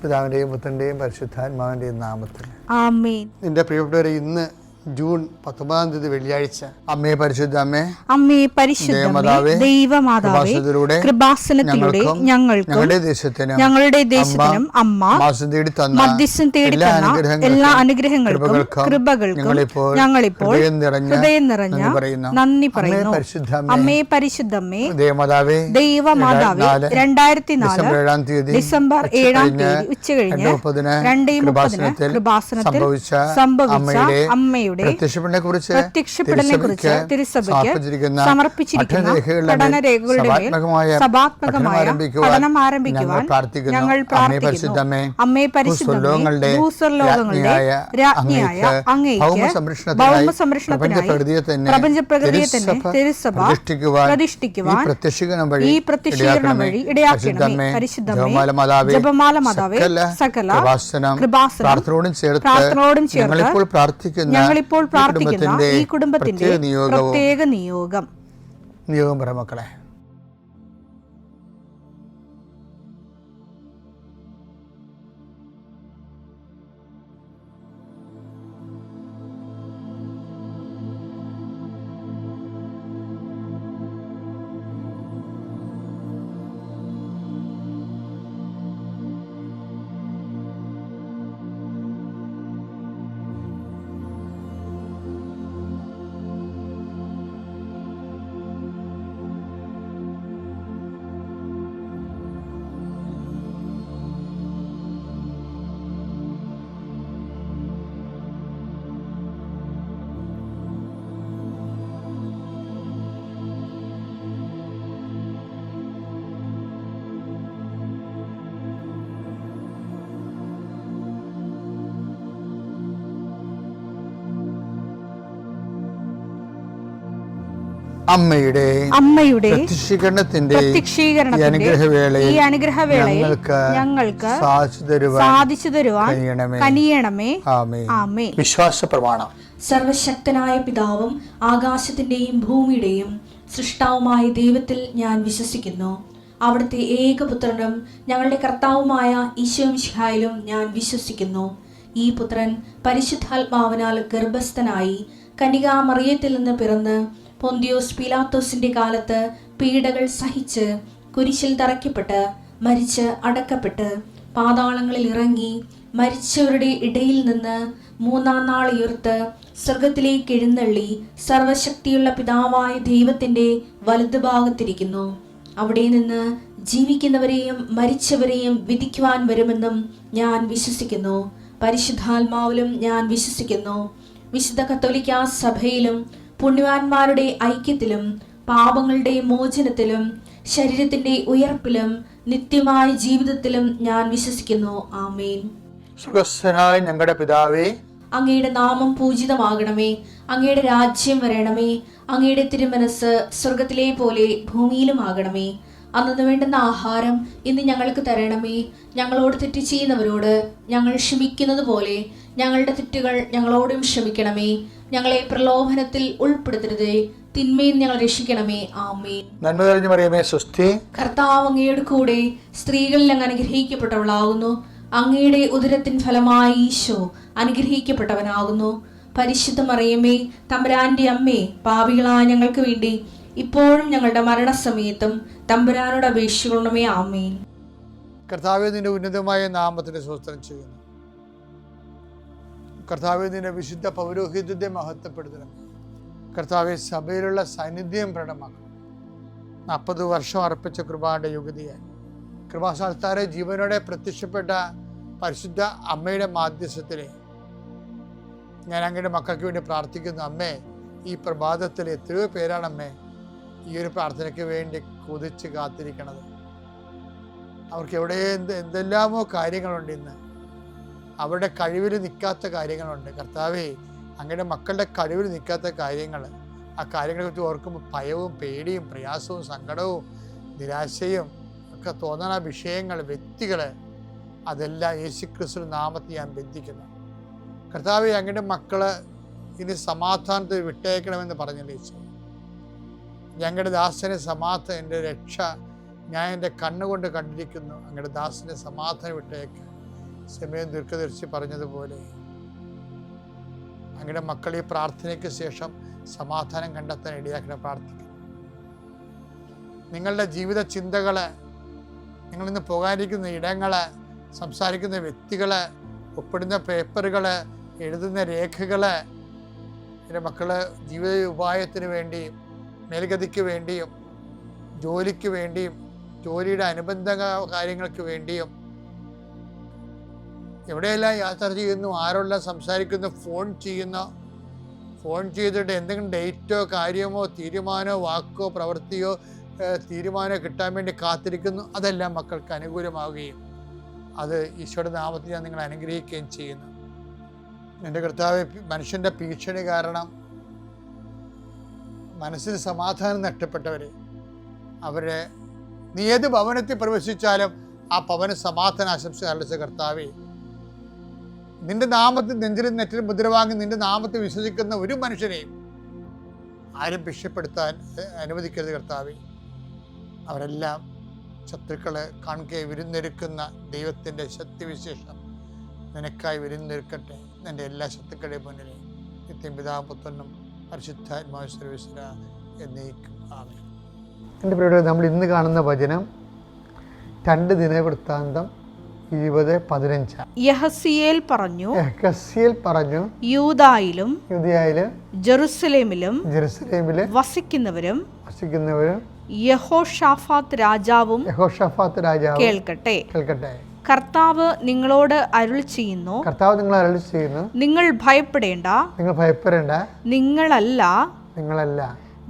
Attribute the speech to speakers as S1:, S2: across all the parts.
S1: പിതാവിൻ്റെയും പുത്രൻ്റെയും പരിശുദ്ധാത്മാവിൻ്റെയും നാമത്തിൽ
S2: ആമേൻ.
S1: നിന്റെ പ്രിയപ്പെട്ടവരെ, ഇന്ന് ജൂൺ 19 വെള്ളിയാഴ്ച. അമ്മേ പരിശുദ്ധ അമ്മേ,
S2: അമ്മേ പരിശുദ്ധ ദൈവമാതാവേ, കൃപാസനത്തിലൂടെ ഞങ്ങൾക്കും ഞങ്ങളുടെ ദേശത്തിനും അമ്മ മധ്യസ്ഥം തേടി തന്ന എല്ലാ അനുഗ്രഹങ്ങൾക്കും കൃപകൾക്കും ഞങ്ങളിപ്പോൾ ഹൃദയം നിറഞ്ഞ നന്ദി പറയുന്നു. അമ്മേ പരിശുദ്ധമ്മേ ദൈവമാതാവേ, 2004 ഡിസംബർ 7 ഉച്ചകഴിഞ്ഞ് 2:30 കൃപാസനത്തിൽ സംഭവിച്ച അമ്മയുടെ പ്രത്യക്ഷപ്പെടലിനെ കുറിച്ച് തിരുസഭയ്ക്ക് സമർപ്പിച്ചിരിക്കുന്ന പഠനരേഖകളുടെ മേൽ സഭാത്മകമായ പഠനം ആരംഭിക്കുവാൻ ഞങ്ങൾ പ്രാർത്ഥിക്കുന്നു. അമ്മേ പരിശുദ്ധമേ, ഭൂസ്വർലോകങ്ങളുടെ രാജ്ഞിയായ അങ്ങേയ്ക്ക് ഭൗമസംരക്ഷണത്തിനായി പ്രപഞ്ചപ്രകൃതിയെ തന്നെ തിരുസഭ പ്രതിഷ്ഠിക്കുവാൻ ഈ പ്രത്യക്ഷീകരണം വഴി ഇടയാക്കണമേ. പരിശുദ്ധമേ, ജപമാല മാതാവേ, സകല കൃപാസനം പ്രാർത്ഥനയോടും ചേർത്ത് ഞങ്ങളിപ്പോൾ പ്രാർത്ഥിക്കുന്ന ഈ കുടുംബത്തിന്റെ പ്രത്യേക നിയോഗം
S1: പറ മക്കളെ.
S2: അമ്മയുടെ
S1: പ്രത്യക്ഷീകരണത്തിന്റെ
S2: ഈ അനുഗ്രഹവേളയിൽ ഞങ്ങൾക്ക് സാധിച്ചു തരുവാൻ കനിയണമേ. ആമേൻ.
S1: വിശ്വാസ പ്രമാണം.
S3: സർവശക്തനായ പിതാവും ആകാശത്തിന്റെയും ഭൂമിയുടെയും സൃഷ്ടാവുമായ ദൈവത്തിൽ ഞാൻ വിശ്വസിക്കുന്നു. അവിടുത്തെ ഏകപുത്രനും ഞങ്ങളുടെ കർത്താവുമായ ഈശോ മിശിഹായിലും ഞാൻ വിശ്വസിക്കുന്നു. ഈ പുത്രൻ പരിശുദ്ധാത്മാവിനാൽ ഗർഭസ്ഥനായി കന്യകാമറിയത്തിൽ നിന്ന് പിറന്ന് പൊന്തിയോസ് പീലാത്തോസിന്റെ കാലത്ത് പീഡകൾ സഹിച്ച് കുരിശിൽ തറയ്ക്കപ്പെട്ട് മരിച്ച് അടക്കപ്പെട്ട് പാതാളങ്ങളിൽ ഇറങ്ങി മരിച്ചവരുടെ ഇടയിൽ നിന്ന് 3-ാം നാൾ ഉയർത്ത് സ്വർഗത്തിലേക്ക് എഴുന്നള്ളി സർവശക്തിയുള്ള പിതാവായ ദൈവത്തിന്റെ വലതുഭാഗത്തിരിക്കുന്നു. അവിടെ നിന്ന് ജീവിക്കുന്നവരെയും മരിച്ചവരെയും വിധിക്കുവാൻ വരുമെന്നും ഞാൻ വിശ്വസിക്കുന്നു. പരിശുദ്ധാത്മാവിലും ഞാൻ വിശ്വസിക്കുന്നു. വിശുദ്ധ കത്തോലിക്കാ സഭയിലും പുണ്യവാന്മാരുടെ ഐക്യത്തിലും പാപങ്ങളുടെ മോചനത്തിലും ശരീരത്തിന്റെ ഉയർപ്പിലും നിത്യമായ ജീവിതത്തിലും ഞാൻ വിശ്വസിക്കുന്നു. ആമേൻ.
S1: സുഖസ്ഥനായ ഞങ്ങളുടെ പിതാവേ,
S3: അങ്ങയുടെ നാമം പൂജിതമാകണമേ. അങ്ങയുടെ രാജ്യം വരണമേ. അങ്ങയുടെ തിരുമനസ് സ്വർഗത്തിലെ പോലെ ഭൂമിയിലും ആകണമേ. അന്നു വേണ്ടുന്ന ആഹാരം ഇന്ന് ഞങ്ങൾക്ക് തരണമേ. ഞങ്ങളോട് തെറ്റ് ചെയ്യുന്നവരോട് ഞങ്ങൾ ക്ഷമിക്കുന്നത് പോലെ ഞങ്ങളുടെ തെറ്റുകൾ ഞങ്ങളോടും ക്ഷമിക്കണമേ. ഞങ്ങളെ പ്രലോഭനത്തിൽ ഉൾപ്പെടുത്തരുതേ, തിന്മയിൽ ഞങ്ങൾ രക്ഷിക്കണമേ. ആമേൻ.
S1: നന്മ നിറഞ്ഞ മറിയമേ, സ്വസ്തി.
S3: കർത്താവ് അങ്ങയുടെ കൂടെ സ്ത്രീകളിൽ അങ്ങ് അനുഗ്രഹിക്കപ്പെട്ടവളാകുന്നു. അങ്ങയുടെ ഉദരത്തിൻ ഫലമായി ഈശോ അനുഗ്രഹിക്കപ്പെട്ടവനാകുന്നു. പരിശുദ്ധ മറിയമേ, തമ്പുരാന്റെ അമ്മേ, പാപികളായ ഞങ്ങൾക്ക് വേണ്ടി ഇപ്പോഴും ഞങ്ങളുടെ മരണസമയത്തും തമ്പുരാനോട് അപേക്ഷിക്കണമേ. ആമേൻ.
S1: കർത്താവേ, നിന്റെ ഉന്നതമായ നാമത്തിന് സ്തോത്രം ചെയ്യുന്നു. കർത്താവേ, നിന്റെ വിശുദ്ധ പൗരോഹിത്യത്തെ മഹത്വപ്പെടുത്തണം. കർത്താവെ, സഭയിലുള്ള സാന്നിധ്യം പ്രകടമാക്കണം. 40 വർഷം അർപ്പിച്ച കൃപയുടെ യുഗതിയായി കൃപാസ്ഥാനത്താരെ ജീവനോടെ പ്രത്യക്ഷപ്പെട്ട പരിശുദ്ധ അമ്മയുടെ മാധ്യസ്ഥത്തിലെ ഞാൻ അങ്ങയുടെ മക്കൾക്ക് വേണ്ടി പ്രാർത്ഥിക്കുന്നു. അമ്മേ, ഈ പ്രഭാതത്തിൽ എത്രയോ പേരാണ് അമ്മേ ഈ ഒരു പ്രാർത്ഥനയ്ക്ക് വേണ്ടി കൊതിച്ച് കാത്തിരിക്കണത്. അവർക്ക് എവിടെ എന്തെല്ലാമോ കാര്യങ്ങളുണ്ട്. ഇന്ന് അവരുടെ കഴിവിൽ നിൽക്കാത്ത കാര്യങ്ങളുണ്ട്. കർത്താവേ, അങ്ങയുടെ മക്കളുടെ കഴിവിൽ നിൽക്കാത്ത കാര്യങ്ങൾ, ആ കാര്യങ്ങളെ കുറിച്ച് ഓർക്കുമ്പോൾ ഭയവും പേടിയും പ്രയാസവും സങ്കടവും നിരാശയും ഒക്കെ തോന്നുന്ന വിഷയങ്ങൾ, വ്യക്തികൾ, അതെല്ലാം യേശുക്രിസ്തു നാമത്തിൽ ഞാൻ ബന്ധിക്കുന്നു. കർത്താവേ, അങ്ങയുടെ മക്കള് ഇനി സമാധാനത്തിൽ വിട്ടേക്കണമെന്ന് പറഞ്ഞില്ലേ യേശു. ഞങ്ങളുടെ ദാസനെ സമാധാനം, എൻ്റെ രക്ഷ ഞാൻ എൻ്റെ കണ്ണുകൊണ്ട് കണ്ടിരിക്കുന്നു. അങ്ങയുടെ ദാസനെ സമാധാനം വിട്ടേക്ക്. സമയം ദീർഘദർശി പറഞ്ഞതുപോലെ അങ്ങയുടെ മക്കൾ ഈ പ്രാർത്ഥനയ്ക്ക് ശേഷം സമാധാനം കണ്ടെത്താൻ ഇടയാക്കണം പ്രാർത്ഥിക്കുന്നു. നിങ്ങളുടെ ജീവിത ചിന്തകള്, നിങ്ങളിന്ന് പോകാനിരിക്കുന്ന ഇടങ്ങള്, സംസാരിക്കുന്ന വ്യക്തികള്, ഒപ്പിടുന്ന പേപ്പറുകള്, എഴുതുന്ന രേഖകള്, എൻ്റെ മക്കള് ജീവിത ഉപായത്തിന് വേണ്ടിയും മേൽഗതിക്ക് വേണ്ടിയും ജോലിക്ക് വേണ്ടിയും ജോലിയുടെ അനുബന്ധ കാര്യങ്ങൾക്ക് വേണ്ടിയും എവിടെയെല്ലാം യാത്ര ചെയ്യുന്നു, ആരോടെല്ലാം സംസാരിക്കുന്നു, ഫോൺ ചെയ്തിട്ട് എന്തെങ്കിലും ഡേറ്റോ കാര്യമോ തീരുമാനമോ വാക്കോ പ്രവൃത്തിയോ തീരുമാനമോ കിട്ടാൻ വേണ്ടി കാത്തിരിക്കുന്നു. അതെല്ലാം മക്കൾക്ക് അനുകൂലമാവുകയും അത് ഈശോയുടെ നാമത്തിൽ ഞാൻ നിങ്ങളെ അനുഗ്രഹിക്കുകയും ചെയ്യുന്നു. എൻ്റെ കർത്താവ്, മനുഷ്യൻ്റെ ഭീഷണി കാരണം മനസ്സിന് സമാധാനം നഷ്ടപ്പെട്ടവരെ, അവരെ നീ ഏത് ഭവനത്തിൽ പ്രവേശിച്ചാലും ആ ഭവന സമാധാന ആശംസ അർപ്പിച്ച കർത്താവേ, നിന്റെ നാമത്തിൽ നെഞ്ചിലും നെറ്റിലും മുദ്ര വാങ്ങി നിന്റെ നാമത്തിൽ വിശ്വസിക്കുന്ന ഒരു മനുഷ്യനെയും ആരും ഭിക്ഷപ്പെടുത്താൻ അനുവദിക്കരുത് കർത്താവേ. അവരെല്ലാം ശത്രുക്കളെ കാണുകയെ വിരുന്നൊരുക്കുന്ന ദൈവത്തിൻ്റെ ശക്തിവിശേഷം നിനക്കായി വിരുന്നൊരുക്കട്ടെ. എൻ്റെ എല്ലാ ശത്രുക്കളുടെയും മുന്നിൽ നിത്യം പിതാവും പുത്രനും പരിശുദ്ധാത്മാവും സർവീശ്വര എന്നേക്കും ആമേൻ. എൻ്റെ പ്രിയപ്പെട്ടവരെ, നമ്മൾ ഇന്ന് കാണുന്ന വചനം 2 ദിനവൃത്താന്തം 20:15.
S2: യഹസിയേൽ പറഞ്ഞു, യൂദായിലും ജെറുസലേമിലും വസിക്കുന്നവരും യഹോഷാഫാത്ത് രാജാവും കേൾക്കട്ടെ. കർത്താവ് നിങ്ങളോട് അരുൾ ചെയ്യുന്നു, നിങ്ങൾ ഭയപ്പെടേണ്ട, നിങ്ങളല്ല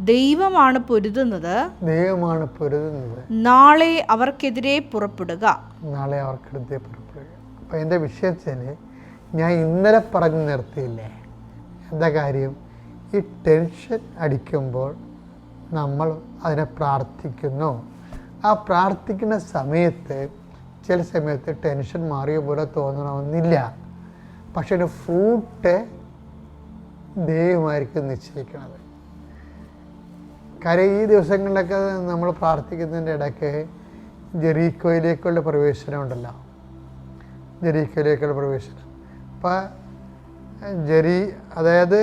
S2: ദൈവമാണ് പൊരുതുന്നത്. നാളെ അവർക്കെതിരെ പുറപ്പെടുക.
S1: അപ്പം എൻ്റെ വിഷയത്തിൽ ഞാൻ ഇന്നലെ പറഞ്ഞു നിർത്തിയില്ലേ, എന്താ കാര്യം? ഈ ടെൻഷൻ അടിക്കുമ്പോൾ നമ്മൾ അതിനെ പ്രാർത്ഥിക്കുന്നു. ആ പ്രാർത്ഥിക്കുന്ന സമയത്ത് ചില സമയത്ത് ടെൻഷൻ മാറിയ പോലെ തോന്നണമെന്നില്ല. പക്ഷെ ഒരു ഫ്രൂട്ട് ദൈവമായിരിക്കും നിശ്ചയിക്കുന്നത്. കാര്യം ഈ ദിവസങ്ങളിലൊക്കെ നമ്മൾ പ്രാർത്ഥിക്കുന്നതിൻ്റെ ഇടയ്ക്ക് ജെറീക്കോയിലേക്കുള്ള പ്രവേശനം ഉണ്ടല്ലോ, ജെറീക്കോയിലേക്കുള്ള പ്രവേശനം. അപ്പം അതായത്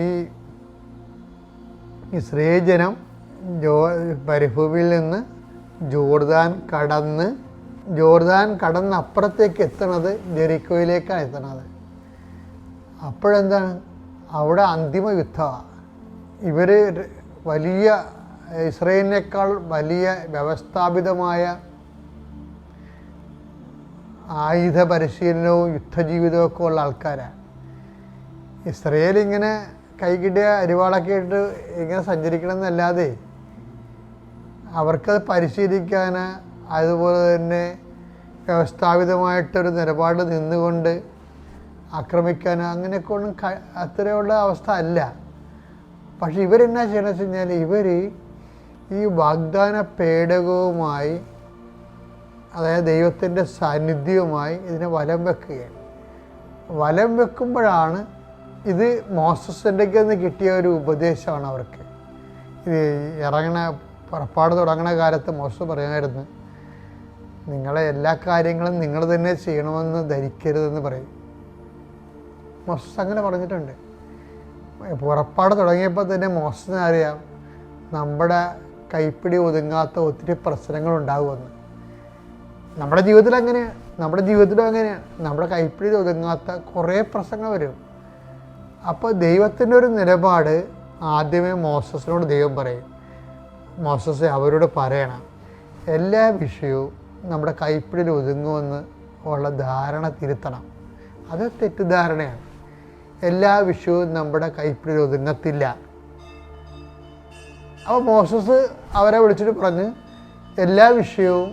S1: ഈ ഇസ്രായേൽ മരുഭൂമിയിൽ നിന്ന് ജോർദാൻ കടന്ന് അപ്പുറത്തേക്ക് എത്തണത് ജെറീക്കോയിലേക്കാണ് എത്തണത്. അപ്പോഴെന്താണ്? അവിടെ അന്തിമ യുദ്ധമാണ്. ഇവർ വലിയ ഇസ്രായേലിനേക്കാൾ വലിയ വ്യവസ്ഥാപിതമായ ആയുധ പരിശീലനവും യുദ്ധജീവിതവും ഒക്കെ ഉള്ള ആൾക്കാരാണ്. ഇസ്രായേൽ ഇങ്ങനെ കൈകിട്ടിയ അരിവാളൊക്കെ ഇട്ട് ഇങ്ങനെ സഞ്ചരിക്കണമെന്നല്ലാതെ അവർക്കത് പരിശീലിക്കാൻ, അതുപോലെ തന്നെ വ്യവസ്ഥാപിതമായിട്ടൊരു നിലപാട് നിന്നുകൊണ്ട് ആക്രമിക്കാൻ അങ്ങനെയൊക്കെ ഒന്നും അത്രയുള്ള അവസ്ഥ അല്ല. പക്ഷെ ഇവരെന്നാ ചെയ്യണമെന്ന് വെച്ച് കഴിഞ്ഞാൽ ഇവർ ഈ വാഗ്ദാന പേടകവുമായി, അതായത് ദൈവത്തിൻ്റെ സാന്നിധ്യവുമായി ഇതിനെ വലം വെക്കുകയാണ്. വലം വെക്കുമ്പോഴാണ് ഇത് മോസസിൻ്റെ നിന്ന് കിട്ടിയ ഒരു ഉപദേശമാണ് അവർക്ക്. ഇത് പുറപ്പാട് തുടങ്ങുന്ന കാലത്ത് മോസസ് പറയുമായിരുന്നു, നിങ്ങളെ എല്ലാ കാര്യങ്ങളും നിങ്ങൾ തന്നെ ചെയ്യണമെന്ന് ധരിക്കരുതെന്ന് പറയും. മോസസ് അങ്ങനെ പറഞ്ഞിട്ടുണ്ട്. പുറപ്പാട് തുടങ്ങിയപ്പോൾ തന്നെ മോസസിനെ അറിയാം നമ്മുടെ കൈപ്പിടി ഒതുങ്ങാത്ത ഒത്തിരി പ്രശ്നങ്ങളുണ്ടാകുമെന്ന്. നമ്മുടെ ജീവിതത്തിലും അങ്ങനെയാണ്, നമ്മുടെ കൈപ്പിടി ഒതുങ്ങാത്ത കുറേ പ്രശ്നങ്ങൾ വരും. അപ്പോൾ ദൈവത്തിൻ്റെ ഒരു നിലപാട് ആദ്യമേ മോസസിനോട് ദൈവം പറയും, മോസസ് അവരോട് പറയണം എല്ലാ വിഷയവും നമ്മുടെ കൈപ്പിടിയിൽ ഒതുങ്ങുമെന്ന് ഉള്ള ധാരണ തിരുത്തണം. അത് തെറ്റിദ്ധാരണയാണ്. എല്ലാ വിഷയവും നമ്മുടെ കൈപ്പിടിയിൽ ഒതുങ്ങത്തില്ല. അപ്പോൾ മോസസ് അവരെ വിളിച്ചിട്ട് പറഞ്ഞ് എല്ലാ വിഷയവും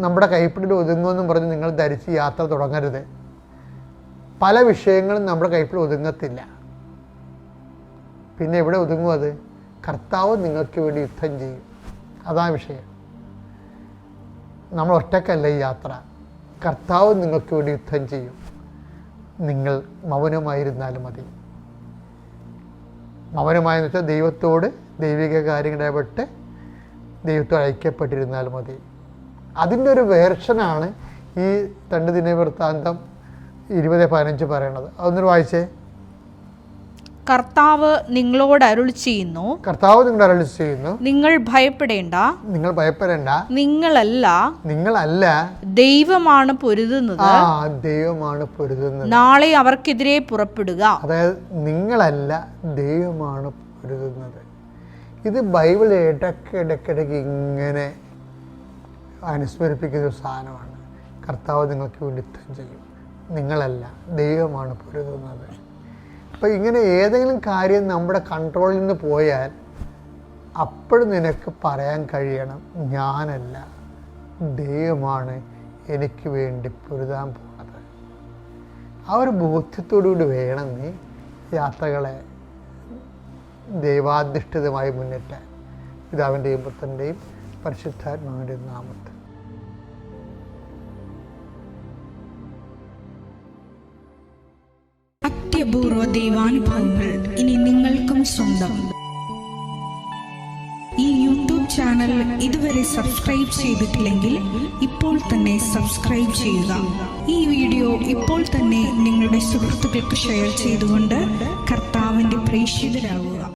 S1: നമ്മുടെ കൈപ്പിടിയിൽ ഒതുങ്ങുമെന്നും പറഞ്ഞ് നിങ്ങൾ ധരിച്ച് യാത്ര തുടങ്ങരുത്. പല വിഷയങ്ങളും നമ്മുടെ കൈപ്പിടിയിൽ ഒതുങ്ങത്തില്ല. പിന്നെ എവിടെ ഒതുങ്ങും? അത് കർത്താവ് നിങ്ങൾക്ക് വേണ്ടി യുദ്ധം ചെയ്യും. അതാണ് വിഷയം. നമ്മൾ ഒറ്റക്കല്ല ഈ യാത്ര. കർത്താവ് നിങ്ങൾക്ക് വേണ്ടി യുദ്ധം ചെയ്യും. നിങ്ങൾ മൗനമായിരുന്നാലും മതി. മൗനമായെന്ന് വെച്ചാൽ ദൈവത്തോട് ദൈവിക കാര്യങ്ങൾ ഇടപെട്ട് ദൈവത്തോട് ഐക്യപ്പെട്ടിരുന്നാൽ മതി. അതിൻ്റെ ഒരു വേർഷനാണ് ഈ 2 ദിനവൃത്താന്തം 20:15 പറയണത്. അതൊന്നൊരു വായിച്ചേ.
S2: കർത്താവ് നിങ്ങളോട് അരുളി ചെയ്യുന്നു,
S1: കർത്താവ് നിങ്ങളോട് അരുളി ചെയ്യുന്നു,
S2: നിങ്ങൾ ഭയപ്പെടേണ്ട,
S1: നിങ്ങൾ ഭയപ്പെടേണ്ട,
S2: നിങ്ങളല്ല ദൈവമാണ് പൊരുതുന്നത്,
S1: ദൈവമാണ് പൊരുതുന്നത്.
S2: നാളെ അവർക്കെതിരെ പുറപ്പെടുക.
S1: അതായത് നിങ്ങളല്ല, ദൈവമാണ് പൊരുതുന്നത്. ഇത് ബൈബിൾ ഇടയ്ക്കിടയ്ക്ക് ഇങ്ങനെ അനുസ്മരിപ്പിക്കുന്ന ഒരു സാധനമാണ്. കർത്താവ് നിങ്ങൾക്ക് വേണ്ടി യുദ്ധം ചെയ്യും, നിങ്ങളല്ല, ദൈവമാണ് പൊരുതുന്നത്. അപ്പം ഇങ്ങനെ ഏതെങ്കിലും കാര്യം നമ്മുടെ കൺട്രോളിൽ നിന്ന് പോയാൽ അപ്പോഴും നിനക്ക് പറയാൻ കഴിയണം, ഞാനല്ല, ദൈവമാണ് എനിക്ക് വേണ്ടി പൊരുതാൻ പോകുന്നത്. ആ ഒരു ബോധ്യത്തോടുകൂടി വേണം നീ യാത്രകളെ ദൈവാധിഷ്ഠിതമായി മുന്നേറ്റാൻ. പിതാവിൻ്റെയും പുത്രൻ്റെയും പരിശുദ്ധാത്മാവിൻ്റെയും നാമത്തിൽ.
S4: അത്യപൂർവ ദൈവാനുഭവങ്ങൾ ഇനി നിങ്ങൾക്കും സ്വന്തം. ഈ യൂട്യൂബ് ചാനൽ ഇതുവരെ സബ്സ്ക്രൈബ് ചെയ്തിട്ടില്ലെങ്കിൽ ഇപ്പോൾ തന്നെ സബ്സ്ക്രൈബ് ചെയ്യുക. ഈ വീഡിയോ ഇപ്പോൾ തന്നെ നിങ്ങളുടെ സുഹൃത്തുക്കൾക്ക് ഷെയർ ചെയ്തുകൊണ്ട് കർത്താവിൻ്റെ പ്രേക്ഷിതരാകുക.